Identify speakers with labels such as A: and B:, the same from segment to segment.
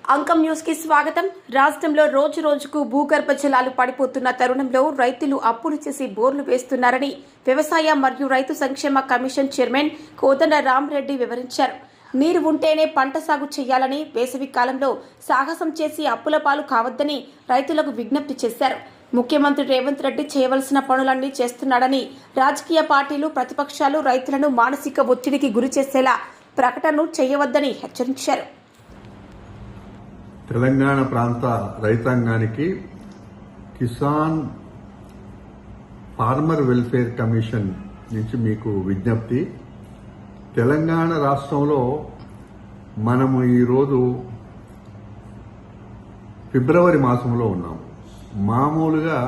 A: అంకం news కి స్వాగతం. రాష్ట్రంలో రోజు రోజుకు భూగర్భ జలాలు పడిపోతున్న తరుణంలో రైతులు అప్పులు చేసి బోర్లు వేస్తున్నారని వ్యవసాయ మరియు రైతు సంక్షేమ కమిషన్ చైర్మన్ కోదండ రామరెడ్డి వివరించారు. నీరు ఉంటేనే పంట సాగు చేయాలని, వేసవి కాలంలో సాహసం చేసి అప్పుల పాలు కావద్దని రైతులకు విజ్ఞప్తి చేశారు. ముఖ్యమంత్రి రేవంత్ రెడ్డి చేయవలసిన పనులన్నీ చేస్తున్నాడని, రాజకీయ పార్టీలు, ప్రతిపక్షాలు రైతులను మానసిక ఒత్తిడికి గురి చేసేలా ప్రకటనలు చేయవద్దని హెచ్చరించారు.
B: తెలంగాణ ప్రాంత రైతాంగానికి కిసాన్ ఫార్మర్ వెల్ఫేర్ కమిషన్ నుంచి మీకు విజ్ఞప్తి. తెలంగాణ రాష్ట్రంలో మనము ఈరోజు ఫిబ్రవరి మాసంలో ఉన్నాము. మామూలుగా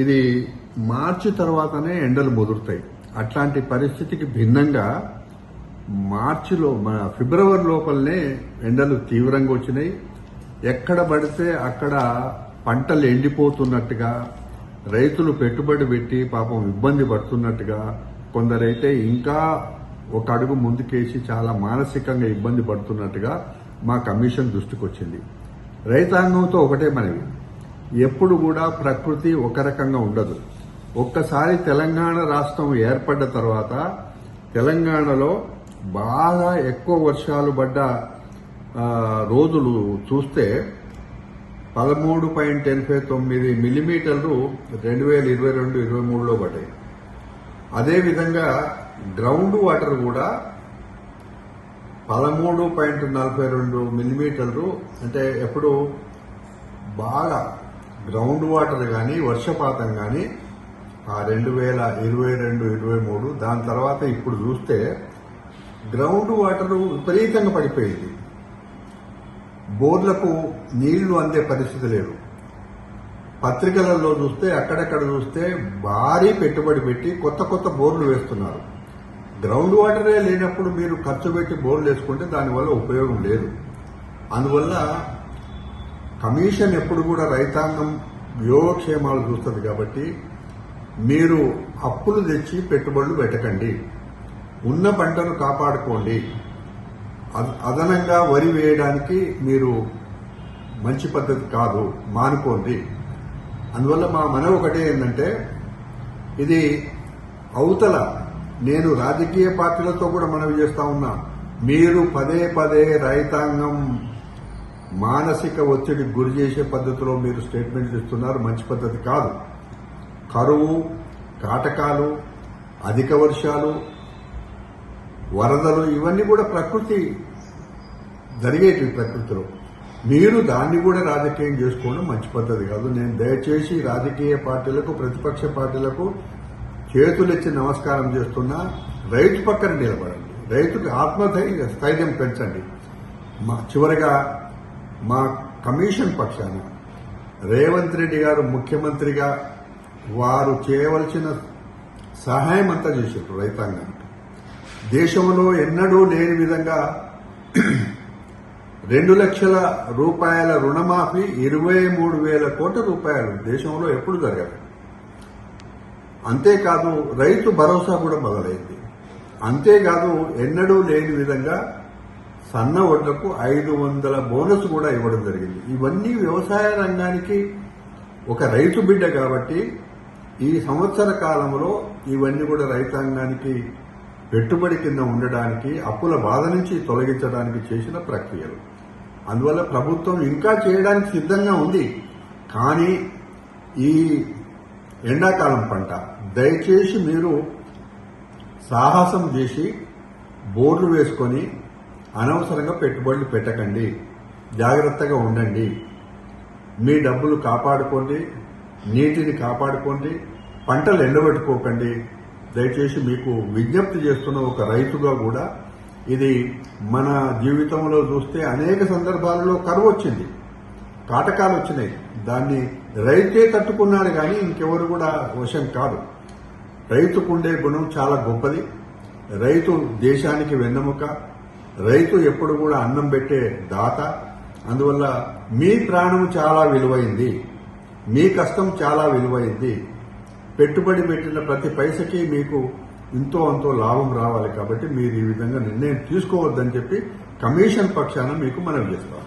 B: ఇది మార్చి తర్వాతనే ఎండలు ముదురుతాయి. అట్లాంటి పరిస్థితికి భిన్నంగా మార్చిలో ఫిబ్రవరి లోపలనే ఎండలు తీవ్రంగా వచ్చినాయి. ఎక్కడ పడితే అక్కడ పంటలు ఎండిపోతున్నట్టుగా, రైతులు పెట్టుబడి పెట్టి పాపం ఇబ్బంది పడుతున్నట్టుగా, కొందరైతే ఇంకా ఒక అడుగు ముందుకేసి చాలా మానసికంగా ఇబ్బంది పడుతున్నట్టుగా మా కమిషన్ దృష్టికి వచ్చింది. రైతాంగంతో ఒకటే మనవి, ఎప్పుడు కూడా ప్రకృతి ఒక రకంగా ఉండదు. ఒక్కసారి తెలంగాణ రాష్ట్రం ఏర్పడ్డ తర్వాత తెలంగాణలో బాగా ఎక్కువ వర్షాలు పడ్డ రోజులు చూస్తే 13.89 మిల్లీమీటర్లు 2022-23లో పడ్డాయి. అదేవిధంగా గ్రౌండ్ వాటర్ కూడా 13.42 మిల్లీమీటర్లు, అంటే ఎప్పుడు బాగా గ్రౌండ్ వాటర్ కానీ వర్షపాతం కానీ 2022-23, దాని తర్వాత ఇప్పుడు చూస్తే గ్రౌండ్ వాటర్ విపరీతంగా పడిపోయింది. బోర్లకు నీళ్లు అందే పరిస్థితి లేదు. పత్రికలలో చూస్తే అక్కడక్కడ చూస్తే భారీ పెట్టుబడి పెట్టి కొత్త బోర్లు వేస్తున్నారు. గ్రౌండ్ వాటరే లేనప్పుడు మీరు ఖర్చు పెట్టి బోర్లు వేసుకుంటే దానివల్ల ఉపయోగం లేదు. అందువల్ల కమిషన్ ఎప్పుడు కూడా రైతాంగం యోగక్షేమాలు చూస్తుంది కాబట్టి మీరు అప్పులు తెచ్చి పెట్టుబడులు పెట్టకండి. ఉన్న పంటను కాపాడుకోండి. అదనంగా వరి వేయడానికి మీరు మంచి పద్ధతి కాదు, మానుకోండి. అందువల్ల మా మనవి ఒకటే ఏంటంటే, ఇది అవతల నేను రాజకీయ పార్టీలతో కూడా మనవి చేస్తా ఉన్నా, మీరు పదే రైతాంగం మానసిక ఒత్తిడికి గురి చేసే పద్ధతిలో మీరు స్టేట్మెంట్లు ఇస్తున్నారు. మంచి పద్ధతి కాదు. కరువు, కాటకాలు, అధిక వర్షాలు, వరదలు ఇవన్నీ కూడా ప్రకృతి జరిగేటివి. ప్రకృతిలో మీరు దాన్ని కూడా రాజకీయం చేసుకోవడం మంచి పద్ధతి కాదు. నేను దయచేసి రాజకీయ పార్టీలకు, ప్రతిపక్ష పార్టీలకు చేతులెచ్చి నమస్కారం చేస్తున్నా, రైతు పక్కన నిలబడండి. రైతుకి ఆత్మస్థైర్యం పెంచండి. చివరిగా మా కమిషన్ పక్షాన రేవంత్ రెడ్డి గారు ముఖ్యమంత్రిగా వారు చేయవలసిన సహాయం అంతా చేశారు రైతాంగానికి. దేశంలో ఎన్నడూ లేని విధంగా 2 లక్షల రూపాయల రుణమాఫీ, 23,000 కోట్ల రూపాయలు దేశంలో ఎప్పుడు జరగదు. అంతేకాదు రైతు భరోసా కూడా మొదలైంది. అంతేకాదు ఎన్నడూ లేని విధంగా సన్న వడ్లకు 500 బోనస్ కూడా ఇవ్వడం జరిగింది. ఇవన్నీ వ్యవసాయ రంగానికి ఒక రైతు బిడ్డ కాబట్టి ఈ సంవత్సర కాలంలో ఇవన్నీ కూడా రైతాంగానికి పెట్టుబడి కింద ఉండడానికి, అప్పుల బాధ నుంచి తొలగించడానికి చేసిన ప్రక్రియలు. అందువల్ల ప్రభుత్వం ఇంకా చేయడానికి సిద్ధంగా ఉంది. కానీ ఈ ఎండాకాలం పంట దయచేసి మీరు సాహసం చేసి బోర్లు వేసుకొని అనవసరంగా పెట్టుబడులు పెట్టకండి. జాగ్రత్తగా ఉండండి. మీ డబ్బులు కాపాడుకోండి, నీటిని కాపాడుకోండి, పంటలు ఎండబెట్టుకోకండి. దయచేసి మీకు విజ్ఞప్తి చేస్తున్న ఒక రైతుగా కూడా, ఇది మన జీవితంలో చూస్తే అనేక సందర్భాలలో కరువు వచ్చింది, కాటకాలు వచ్చినాయి. దాన్ని రైతే తట్టుకున్నాడు కానీ ఇంకెవరు కూడా వశం కాదు. రైతుకుండే గుణం చాలా గొప్పది. రైతు దేశానికి వెన్నెముక. రైతు ఎప్పుడు కూడా అన్నం పెట్టే దాత. అందువల్ల మీ ప్రాణం చాలా విలువైంది, మీ కష్టం చాలా విలువైంది. పెట్టుబడి పెట్టిన ప్రతి పైసకి మీకు ఇంతో అంతో లాభం రావాలి. కాబట్టి మీరు ఈ విధంగా నిర్ణయం తీసుకోవద్దని చెప్పి కమిషన్ పక్షాన మీకు మనవి చేస్తాం.